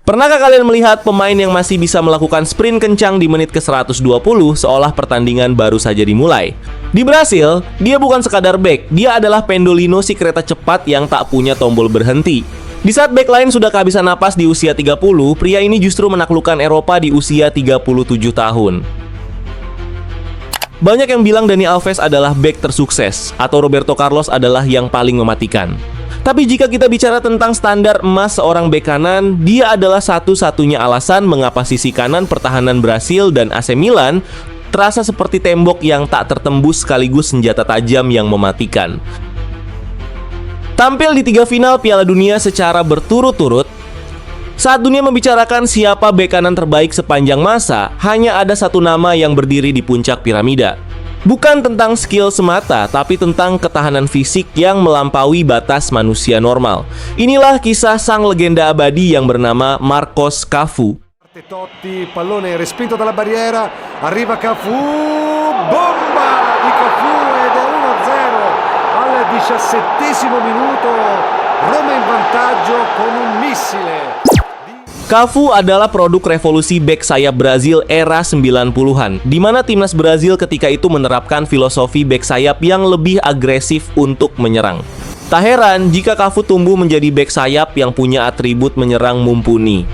Pernahkah kalian melihat pemain yang masih bisa melakukan sprint kencang di menit ke-120 seolah pertandingan baru saja dimulai? Di Brasil, dia bukan sekadar bek, dia adalah Pendolino si kereta cepat yang tak punya tombol berhenti. Di saat bek lain sudah kehabisan napas di usia 30, pria ini justru menaklukkan Eropa di usia 37 tahun. Banyak yang bilang Dani Alves adalah bek tersukses, atau Roberto Carlos adalah yang paling mematikan. Tapi jika kita bicara tentang standar emas seorang bek kanan, dia adalah satu-satunya alasan mengapa sisi kanan pertahanan Brasil dan AC Milan terasa seperti tembok yang tak tertembus sekaligus senjata tajam yang mematikan. Tampil di 3 final Piala Dunia secara berturut-turut, saat dunia membicarakan siapa bek kanan terbaik sepanjang masa, hanya ada satu nama yang berdiri di puncak piramida. Bukan tentang skill semata, tapi tentang ketahanan fisik yang melampaui batas manusia normal. Inilah kisah sang legenda abadi yang bernama Marcos Cafu. Totti, pallone respinto dalla barriera, arriva Cafu, bomba di Cafu ed è 1-0 al 17° minuto, Roma in vantaggio con un missile. Cafu adalah produk revolusi bek sayap Brazil era 90-an, di mana timnas Brazil ketika itu menerapkan filosofi bek sayap yang lebih agresif untuk menyerang. Tak heran jika Cafu tumbuh menjadi bek sayap yang punya atribut menyerang mumpuni.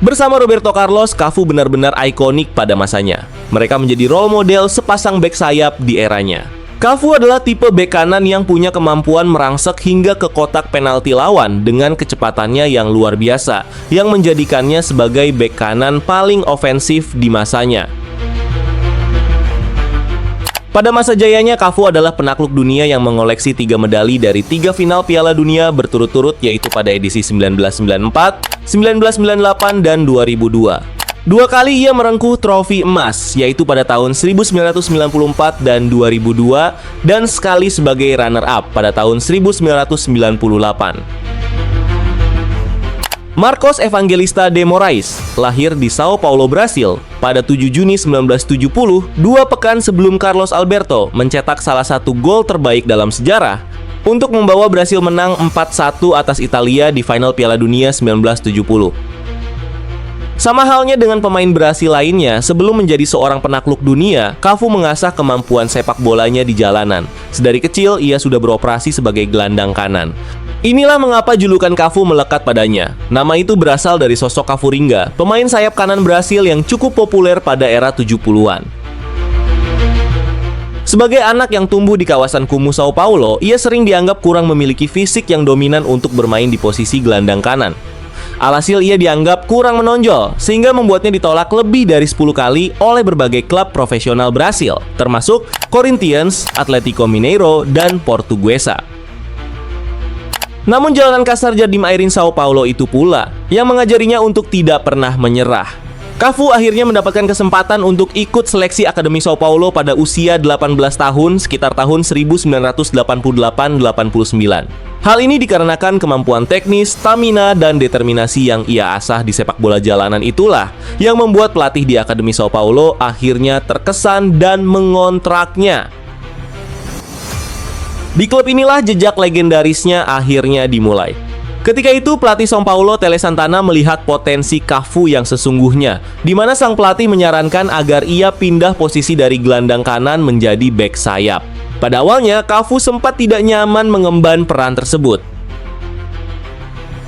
Bersama Roberto Carlos, Cafu benar-benar ikonik pada masanya. Mereka menjadi role model sepasang bek sayap di eranya. Cafu adalah tipe bek kanan yang punya kemampuan merangsek hingga ke kotak penalti lawan dengan kecepatannya yang luar biasa, yang menjadikannya sebagai bek kanan paling ofensif di masanya. Pada masa jayanya, Cafu adalah penakluk dunia yang mengoleksi 3 medali dari 3 final Piala Dunia berturut-turut, yaitu pada edisi 1994, 1998, dan 2002. 2 kali ia merengkuh trofi emas, yaitu pada tahun 1994 dan 2002, dan sekali sebagai runner-up pada tahun 1998. Marcos Evangelista de Moraes lahir di Sao Paulo, Brasil pada 7 Juni 1970, 2 pekan sebelum Carlos Alberto mencetak salah satu gol terbaik dalam sejarah untuk membawa Brasil menang 4-1 atas Italia di final Piala Dunia 1970. Sama halnya dengan pemain Brasil lainnya, sebelum menjadi seorang penakluk dunia, Cafu mengasah kemampuan sepak bolanya di jalanan. Sedari kecil, ia sudah beroperasi sebagai gelandang kanan. Inilah mengapa julukan Cafu melekat padanya. Nama itu berasal dari sosok Cafurringa, pemain sayap kanan Brasil yang cukup populer pada era 70-an. Sebagai anak yang tumbuh di kawasan kumuh Sao Paulo, ia sering dianggap kurang memiliki fisik yang dominan untuk bermain di posisi gelandang kanan. Alhasil ia dianggap kurang menonjol, sehingga membuatnya ditolak lebih dari 10 kali oleh berbagai klub profesional Brasil, termasuk Corinthians, Atlético Mineiro, dan Portuguesa. Namun jalanan kasar Jardim Airin Sao Paulo itu pula yang mengajarinya untuk tidak pernah menyerah. Cafu akhirnya mendapatkan kesempatan untuk ikut seleksi Akademi Sao Paulo pada usia 18 tahun, sekitar tahun 1988-89. Hal ini dikarenakan kemampuan teknis, stamina, dan determinasi yang ia asah di sepak bola jalanan itulah yang membuat pelatih di Akademi Sao Paulo akhirnya terkesan dan mengontraknya. Di klub inilah jejak legendarisnya akhirnya dimulai. Ketika itu pelatih Sao Paulo, Tele Santana, melihat potensi Cafu yang sesungguhnya, di mana sang pelatih menyarankan agar ia pindah posisi dari gelandang kanan menjadi bek sayap. Pada awalnya, Cafu sempat tidak nyaman mengemban peran tersebut.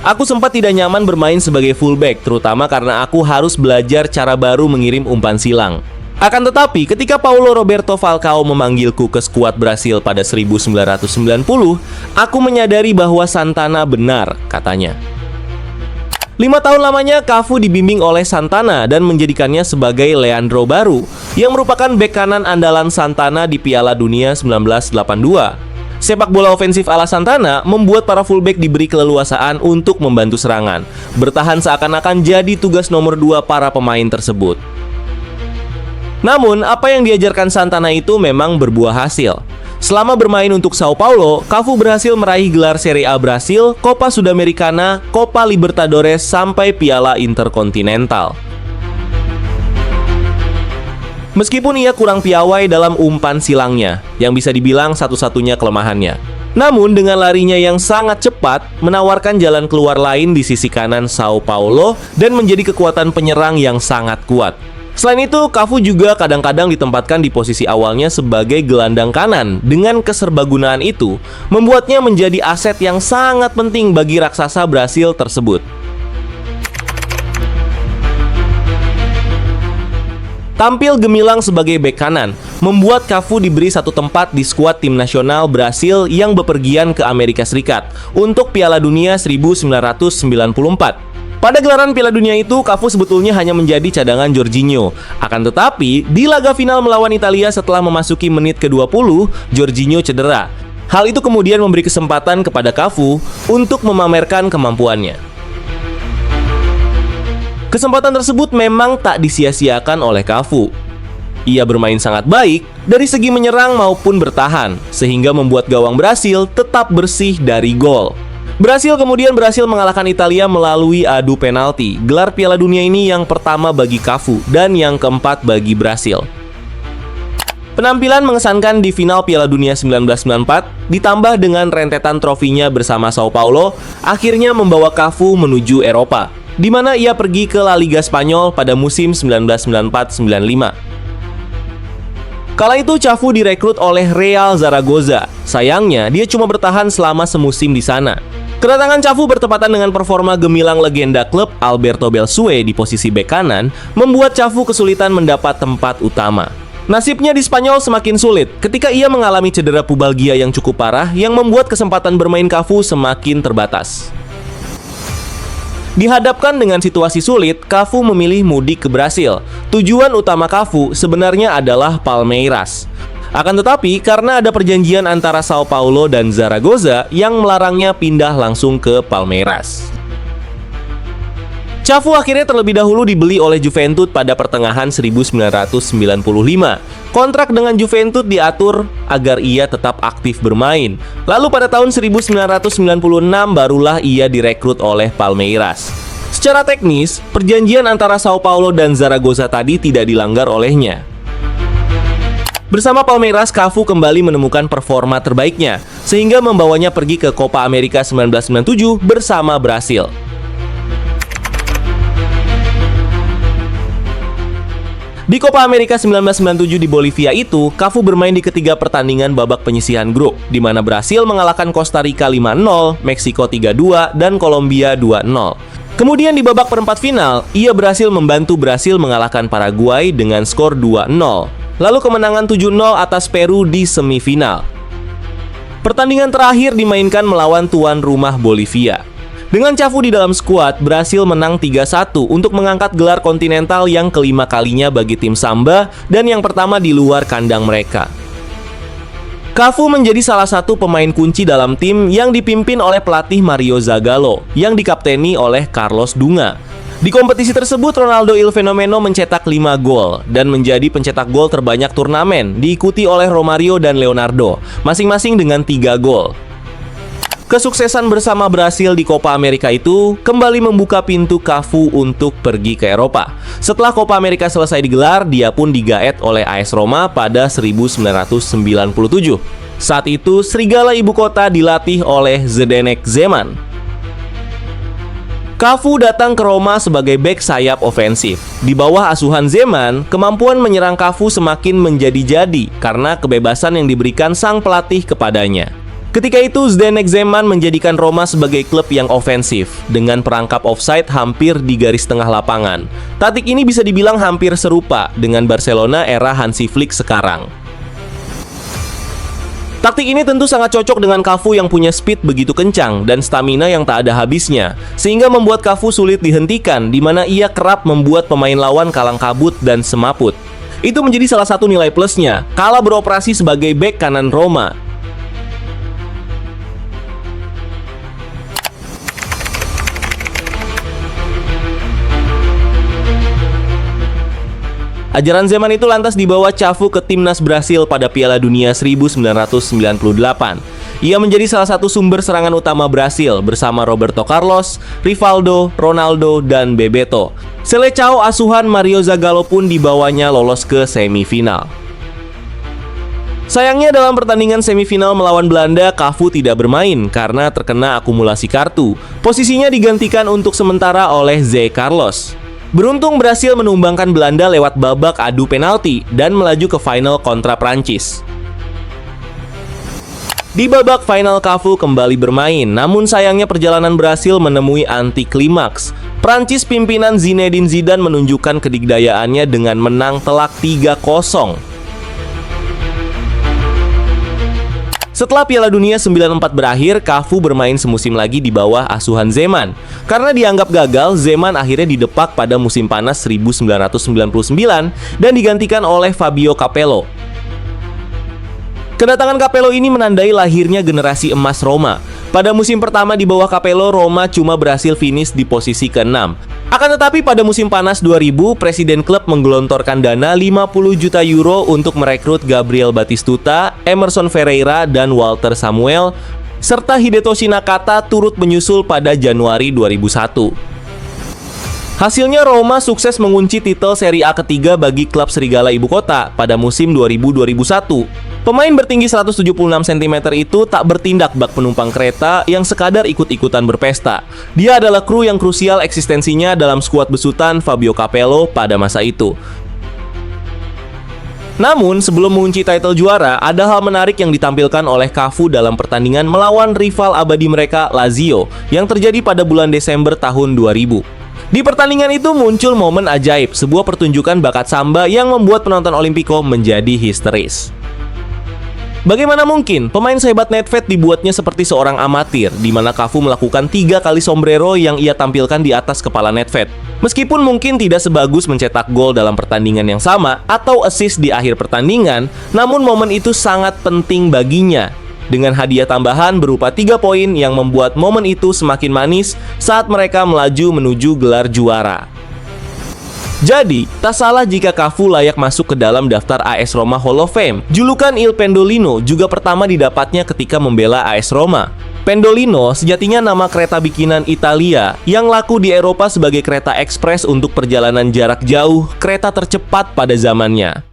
Aku sempat tidak nyaman bermain sebagai fullback, terutama karena aku harus belajar cara baru mengirim umpan silang. Akan tetapi, ketika Paulo Roberto Falcao memanggilku ke skuad Brasil pada 1990, aku menyadari bahwa Santana benar, katanya. 5 tahun lamanya, Cafu dibimbing oleh Santana dan menjadikannya sebagai Leandro Baru, yang merupakan bek kanan andalan Santana di Piala Dunia 1982. Sepak bola ofensif ala Santana membuat para fullback diberi keleluasaan untuk membantu serangan, bertahan seakan-akan jadi tugas nomor 2 para pemain tersebut. Namun, apa yang diajarkan Santana itu memang berbuah hasil. Selama bermain untuk Sao Paulo, Cafu berhasil meraih gelar Serie A Brasil, Copa Sudamericana, Copa Libertadores, sampai Piala Interkontinental. Meskipun ia kurang piawai dalam umpan silangnya, yang bisa dibilang satu-satunya kelemahannya. Namun dengan larinya yang sangat cepat, menawarkan jalan keluar lain di sisi kanan Sao Paulo dan menjadi kekuatan penyerang yang sangat kuat. Selain itu, Cafu juga kadang-kadang ditempatkan di posisi awalnya sebagai gelandang kanan. Dengan keserbagunaan itu, membuatnya menjadi aset yang sangat penting bagi raksasa Brasil tersebut. Tampil gemilang sebagai bek kanan, membuat Cafu diberi satu tempat di skuad tim nasional Brasil yang bepergian ke Amerika Serikat untuk Piala Dunia 1994. Pada gelaran Piala Dunia itu, Cafu sebetulnya hanya menjadi cadangan Jorginho. Akan tetapi, di laga final melawan Italia setelah memasuki menit ke-20, Jorginho cedera. Hal itu kemudian memberi kesempatan kepada Cafu untuk memamerkan kemampuannya. Kesempatan tersebut memang tak disia-siakan oleh Cafu. Ia bermain sangat baik dari segi menyerang maupun bertahan, sehingga membuat gawang Brasil tetap bersih dari gol. Brasil kemudian berhasil mengalahkan Italia melalui adu penalti. Gelar Piala Dunia ini yang pertama bagi Cafu dan yang keempat bagi Brasil. Penampilan mengesankan di final Piala Dunia 1994 ditambah dengan rentetan trofinya bersama Sao Paulo akhirnya membawa Cafu menuju Eropa, di mana ia pergi ke La Liga Spanyol pada musim 1994-95. Kala itu Cafu direkrut oleh Real Zaragoza. Sayangnya, dia cuma bertahan selama semusim di sana. Kedatangan Cafu bertepatan dengan performa gemilang legenda klub Alberto Belsue di posisi bek kanan, membuat Cafu kesulitan mendapat tempat utama. Nasibnya di Spanyol semakin sulit ketika ia mengalami cedera pubalgia yang cukup parah yang membuat kesempatan bermain Cafu semakin terbatas. Dihadapkan dengan situasi sulit, Cafu memilih mudik ke Brasil. Tujuan utama Cafu sebenarnya adalah Palmeiras. Akan tetapi, karena ada perjanjian antara Sao Paulo dan Zaragoza yang melarangnya pindah langsung ke Palmeiras. Cafu akhirnya terlebih dahulu dibeli oleh Juventus pada pertengahan 1995. Kontrak dengan Juventus diatur agar ia tetap aktif bermain. Lalu pada tahun 1996 barulah ia direkrut oleh Palmeiras. Secara teknis, perjanjian antara Sao Paulo dan Zaragoza tadi tidak dilanggar olehnya. Bersama Palmeiras, Cafu kembali menemukan performa terbaiknya, sehingga membawanya pergi ke Copa America 1997 bersama Brasil. Di Copa America 1997 di Bolivia itu, Cafu bermain di ketiga pertandingan babak penyisihan grup, di mana Brasil mengalahkan Costa Rica 5-0, Meksiko 3-2, dan Kolombia 2-0. Kemudian di babak perempat final, ia berhasil membantu Brasil mengalahkan Paraguay dengan skor 2-0. Lalu kemenangan 7-0 atas Peru di semifinal. Pertandingan terakhir dimainkan melawan tuan rumah Bolivia. Dengan Cafu di dalam skuad, Brasil menang 3-1 untuk mengangkat gelar kontinental yang kelima kalinya bagi tim Samba dan yang pertama di luar kandang mereka. Cafu menjadi salah satu pemain kunci dalam tim yang dipimpin oleh pelatih Mario Zagallo yang dikapteni oleh Carlos Dunga. Di kompetisi tersebut, Ronaldo Il Fenomeno mencetak 5 gol dan menjadi pencetak gol terbanyak turnamen, diikuti oleh Romario dan Leonardo, masing-masing dengan 3 gol. Kesuksesan bersama Brasil di Copa America itu kembali membuka pintu Cafu untuk pergi ke Eropa. Setelah Copa America selesai digelar, dia pun digaet oleh AS Roma pada 1997. Saat itu, Serigala Ibu Kota dilatih oleh Zdeněk Zeman. Cafu datang ke Roma sebagai bek sayap ofensif. Di bawah asuhan Zeman, kemampuan menyerang Cafu semakin menjadi-jadi karena kebebasan yang diberikan sang pelatih kepadanya. Ketika itu, Zdeněk Zeman menjadikan Roma sebagai klub yang ofensif, dengan perangkap offside hampir di garis tengah lapangan. Taktik ini bisa dibilang hampir serupa dengan Barcelona era Hansi Flick sekarang. Taktik ini tentu sangat cocok dengan Cafu yang punya speed begitu kencang dan stamina yang tak ada habisnya, sehingga membuat Cafu sulit dihentikan, di mana ia kerap membuat pemain lawan kalang kabut dan semaput. Itu menjadi salah satu nilai plusnya kala beroperasi sebagai bek kanan Roma. Ajaran Zeman itu lantas dibawa Cafu ke timnas Brasil pada Piala Dunia 1998. Ia menjadi salah satu sumber serangan utama Brasil bersama Roberto Carlos, Rivaldo, Ronaldo, dan Bebeto. Seleção asuhan Mario Zagallo pun dibawanya lolos ke semifinal. Sayangnya dalam pertandingan semifinal melawan Belanda, Cafu tidak bermain karena terkena akumulasi kartu. Posisinya digantikan untuk sementara oleh Zé Carlos. Beruntung berhasil menumbangkan Belanda lewat babak adu penalti dan melaju ke final kontra Prancis. Di babak final Cafu kembali bermain, namun sayangnya perjalanan berhasil menemui anti klimaks. Prancis pimpinan Zinedine Zidane menunjukkan kedikdayaannya dengan menang telak 3-0. Setelah Piala Dunia 94 berakhir, Cafu bermain semusim lagi di bawah asuhan Zeman. Karena dianggap gagal, Zeman akhirnya didepak pada musim panas 1999 dan digantikan oleh Fabio Capello. Kedatangan Capello ini menandai lahirnya generasi emas Roma. Pada musim pertama di bawah Capello, Roma cuma berhasil finish di posisi ke-6. Akan tetapi pada musim panas 2000, presiden klub menggelontorkan dana 50 juta euro untuk merekrut Gabriel Batistuta, Emerson Ferreira, dan Walter Samuel, serta Hidetoshi Nakata turut menyusul pada Januari 2001. Hasilnya Roma sukses mengunci titel Serie A ketiga bagi klub Serigala Ibu Kota pada musim 2000-2001. Pemain bertinggi 176 cm itu tak bertindak bak penumpang kereta yang sekadar ikut-ikutan berpesta. Dia adalah kru yang krusial eksistensinya dalam skuad besutan Fabio Capello pada masa itu. Namun, sebelum mengunci title juara, ada hal menarik yang ditampilkan oleh Cafu dalam pertandingan melawan rival abadi mereka, Lazio, yang terjadi pada bulan Desember tahun 2000. Di pertandingan itu muncul momen ajaib, sebuah pertunjukan bakat samba yang membuat penonton Olimpico menjadi histeris. Bagaimana mungkin pemain sehebat Nedved dibuatnya seperti seorang amatir, di mana Cafu melakukan 3 kali sombrero yang ia tampilkan di atas kepala Nedved. Meskipun mungkin tidak sebagus mencetak gol dalam pertandingan yang sama atau assist di akhir pertandingan, namun momen itu sangat penting baginya. Dengan hadiah tambahan berupa 3 poin yang membuat momen itu semakin manis saat mereka melaju menuju gelar juara. Jadi, tak salah jika Cafu layak masuk ke dalam daftar AS Roma Hall of Fame. Julukan Il Pendolino juga pertama didapatnya ketika membela AS Roma. Pendolino sejatinya nama kereta bikinan Italia yang laku di Eropa sebagai kereta ekspres untuk perjalanan jarak jauh, kereta tercepat pada zamannya.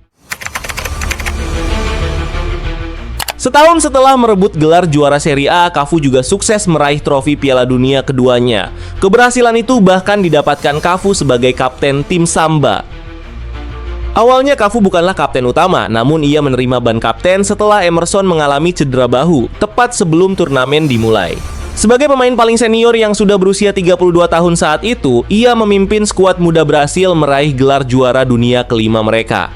Setahun setelah merebut gelar juara Serie A, Cafu juga sukses meraih trofi Piala Dunia keduanya. Keberhasilan itu bahkan didapatkan Cafu sebagai kapten tim Samba. Awalnya Cafu bukanlah kapten utama, namun ia menerima ban kapten setelah Emerson mengalami cedera bahu, tepat sebelum turnamen dimulai. Sebagai pemain paling senior yang sudah berusia 32 tahun saat itu, ia memimpin skuad muda Brasil meraih gelar juara dunia kelima mereka.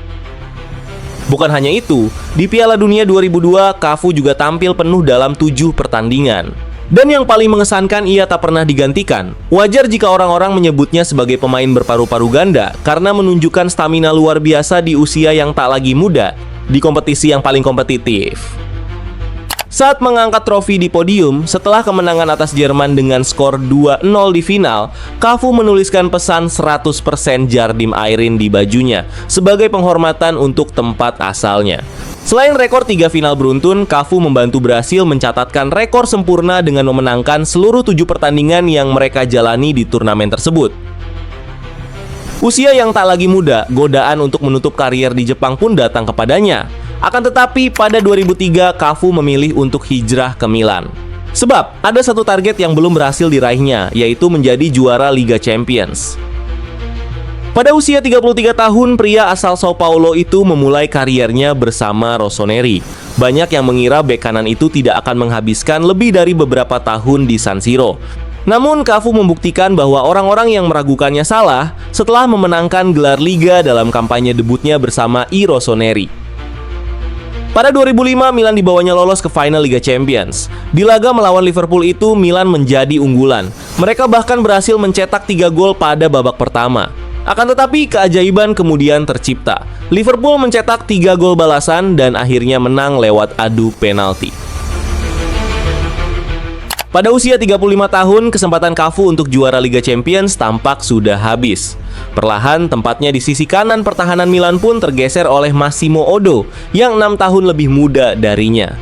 Bukan hanya itu, di Piala Dunia 2002, Cafu juga tampil penuh dalam 7 pertandingan. Dan yang paling mengesankan, ia tak pernah digantikan. Wajar jika orang-orang menyebutnya sebagai pemain berparu-paru ganda karena menunjukkan stamina luar biasa di usia yang tak lagi muda di kompetisi yang paling kompetitif. Saat mengangkat trofi di podium, setelah kemenangan atas Jerman dengan skor 2-0 di final, Cafu menuliskan pesan 100% Jardim Airin di bajunya sebagai penghormatan untuk tempat asalnya. Selain rekor 3 final beruntun, Cafu membantu Brasil mencatatkan rekor sempurna dengan memenangkan seluruh 7 pertandingan yang mereka jalani di turnamen tersebut. Usia yang tak lagi muda, godaan untuk menutup karier di Jepang pun datang kepadanya. Akan tetapi pada 2003 Cafu memilih untuk hijrah ke Milan. Sebab ada satu target yang belum berhasil diraihnya, yaitu menjadi juara Liga Champions. Pada usia 33 tahun, pria asal Sao Paulo itu memulai kariernya bersama Rossoneri. Banyak yang mengira bek kanan itu tidak akan menghabiskan lebih dari beberapa tahun di San Siro. Namun Cafu membuktikan bahwa orang-orang yang meragukannya salah setelah memenangkan gelar Liga dalam kampanye debutnya bersama I Rossoneri. Pada 2005, Milan dibawanya lolos ke final Liga Champions. Di laga melawan Liverpool itu, Milan menjadi unggulan. Mereka bahkan berhasil mencetak 3 gol pada babak pertama. Akan tetapi, keajaiban kemudian tercipta. Liverpool mencetak 3 gol balasan dan akhirnya menang lewat adu penalti. Pada usia 35 tahun, kesempatan Cafu untuk juara Liga Champions tampak sudah habis. Perlahan, tempatnya di sisi kanan pertahanan Milan pun tergeser oleh Massimo Odo yang 6 tahun lebih muda darinya.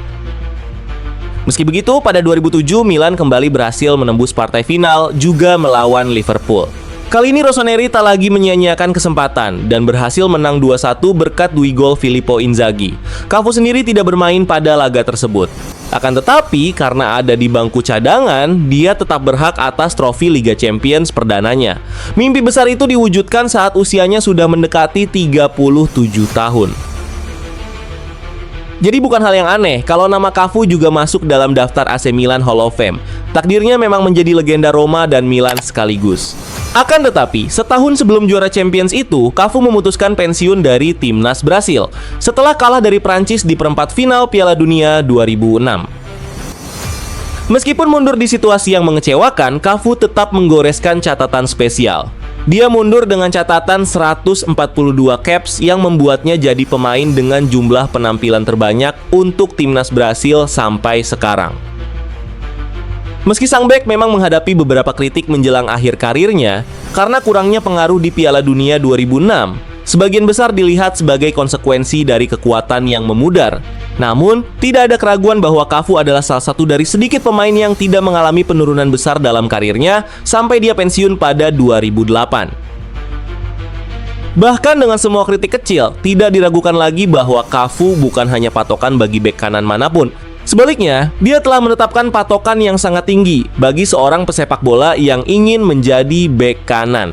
Meski begitu, pada 2007 Milan kembali berhasil menembus partai final juga melawan Liverpool. Kali ini Rossoneri tak lagi menyia-nyiakan kesempatan dan berhasil menang 2-1 berkat 2 gol Filippo Inzaghi. Cafu sendiri tidak bermain pada laga tersebut. Akan tetapi, karena ada di bangku cadangan, dia tetap berhak atas trofi Liga Champions perdananya. Mimpi besar itu diwujudkan saat usianya sudah mendekati 37 tahun. Jadi bukan hal yang aneh kalau nama Cafu juga masuk dalam daftar AC Milan Hall of Fame. Takdirnya memang menjadi legenda Roma dan Milan sekaligus. Akan tetapi, setahun sebelum juara Champions itu, Cafu memutuskan pensiun dari timnas Brasil setelah kalah dari Prancis di perempat final Piala Dunia 2006. Meskipun mundur di situasi yang mengecewakan, Cafu tetap menggoreskan catatan spesial. Dia mundur dengan catatan 142 caps yang membuatnya jadi pemain dengan jumlah penampilan terbanyak untuk timnas Brasil sampai sekarang. Meski sang bek memang menghadapi beberapa kritik menjelang akhir karirnya karena kurangnya pengaruh di Piala Dunia 2006, sebagian besar dilihat sebagai konsekuensi dari kekuatan yang memudar. Namun, tidak ada keraguan bahwa Cafu adalah salah satu dari sedikit pemain yang tidak mengalami penurunan besar dalam karirnya sampai dia pensiun pada 2008. Bahkan dengan semua kritik kecil, tidak diragukan lagi bahwa Cafu bukan hanya patokan bagi bek kanan manapun. Sebaliknya, dia telah menetapkan patokan yang sangat tinggi bagi seorang pesepak bola yang ingin menjadi bek kanan.